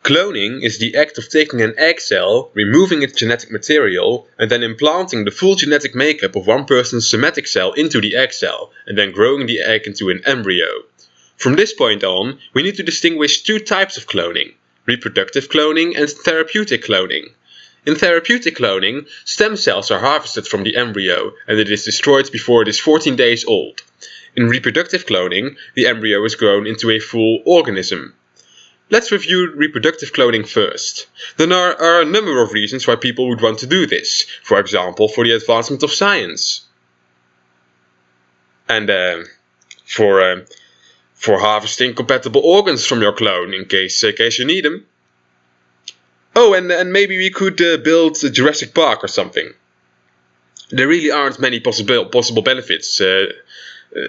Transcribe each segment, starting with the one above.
Cloning is the act of taking an egg cell, removing its genetic material, and then implanting the full genetic makeup of one person's somatic cell into the egg cell, and then growing the egg into an embryo. From this point on, we need to distinguish two types of cloning: reproductive cloning and therapeutic cloning. In therapeutic cloning, stem cells are harvested from the embryo, and it is destroyed before it is 14 days old. In reproductive cloning, the embryo is grown into a full organism. Let's review reproductive cloning first. There are a number of reasons why people would want to do this. For example, for the advancement of science. And for harvesting compatible organs from your clone in case you need them. Oh, and maybe we could build Jurassic Park or something. There really aren't many possible benefits,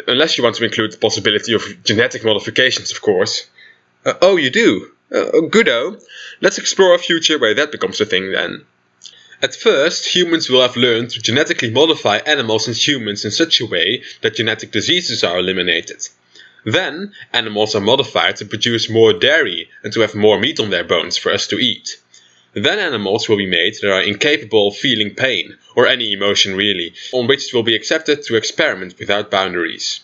unless you want to include the possibility of genetic modifications, of course. Oh, you do? Goodo. Let's explore a future where that becomes a thing then. At first, humans will have learned to genetically modify animals and humans in such a way that genetic diseases are eliminated. Then, animals are modified to produce more dairy and to have more meat on their bones for us to eat. Then animals will be made that are incapable of feeling pain, or any emotion really, on which it will be accepted to experiment without boundaries.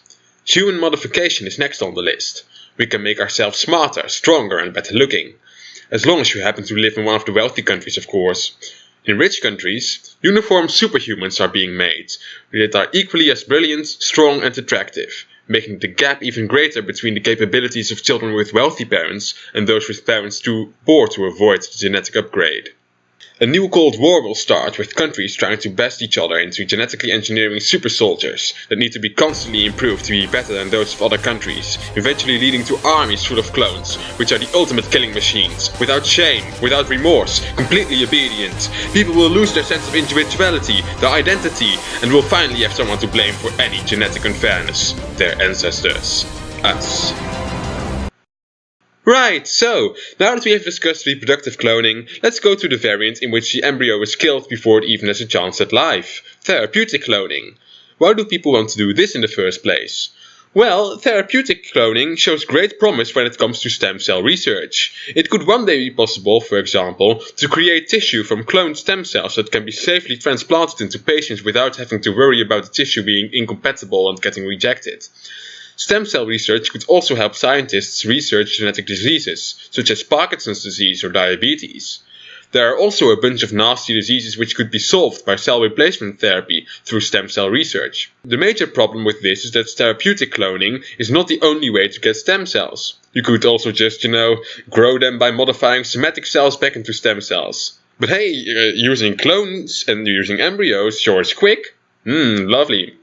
Human modification is next on the list. We can make ourselves smarter, stronger and better looking. As long as you happen to live in one of the wealthy countries, of course. In rich countries, uniform superhumans are being made, that are equally as brilliant, strong and attractive, making the gap even greater between the capabilities of children with wealthy parents and those with parents too poor to avoid the genetic upgrade. A new Cold War will start, with countries trying to best each other into genetically engineering super soldiers that need to be constantly improved to be better than those of other countries, eventually leading to armies full of clones, which are the ultimate killing machines, without shame, without remorse, completely obedient. People will lose their sense of individuality, their identity, and will finally have someone to blame for any genetic unfairness: their ancestors. Us. Right, so, now that we have discussed reproductive cloning, let's go to the variant in which the embryo is killed before it even has a chance at life: therapeutic cloning. Why do people want to do this in the first place? Well, therapeutic cloning shows great promise when it comes to stem cell research. It could one day be possible, for example, to create tissue from cloned stem cells that can be safely transplanted into patients without having to worry about the tissue being incompatible and getting rejected. Stem cell research could also help scientists research genetic diseases, such as Parkinson's disease or diabetes. There are also a bunch of nasty diseases which could be solved by cell replacement therapy through stem cell research. The major problem with this is that therapeutic cloning is not the only way to get stem cells. You could also just, grow them by modifying somatic cells back into stem cells. But hey, using clones and using embryos sure is quick. Lovely.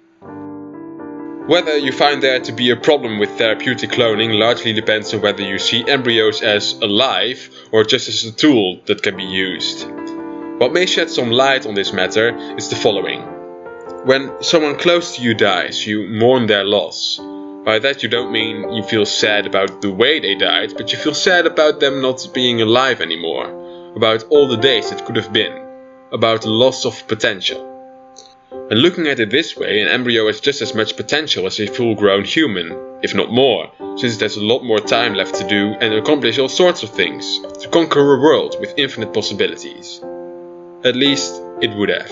Whether you find there to be a problem with therapeutic cloning largely depends on whether you see embryos as alive or just as a tool that can be used. What may shed some light on this matter is the following. When someone close to you dies, you mourn their loss. By that you don't mean you feel sad about the way they died, but you feel sad about them not being alive anymore, about all the days that could have been, about the loss of potential. And looking at it this way, an embryo has just as much potential as a full-grown human, if not more, since it has a lot more time left to do and accomplish all sorts of things, to conquer a world with infinite possibilities. At least, it would have.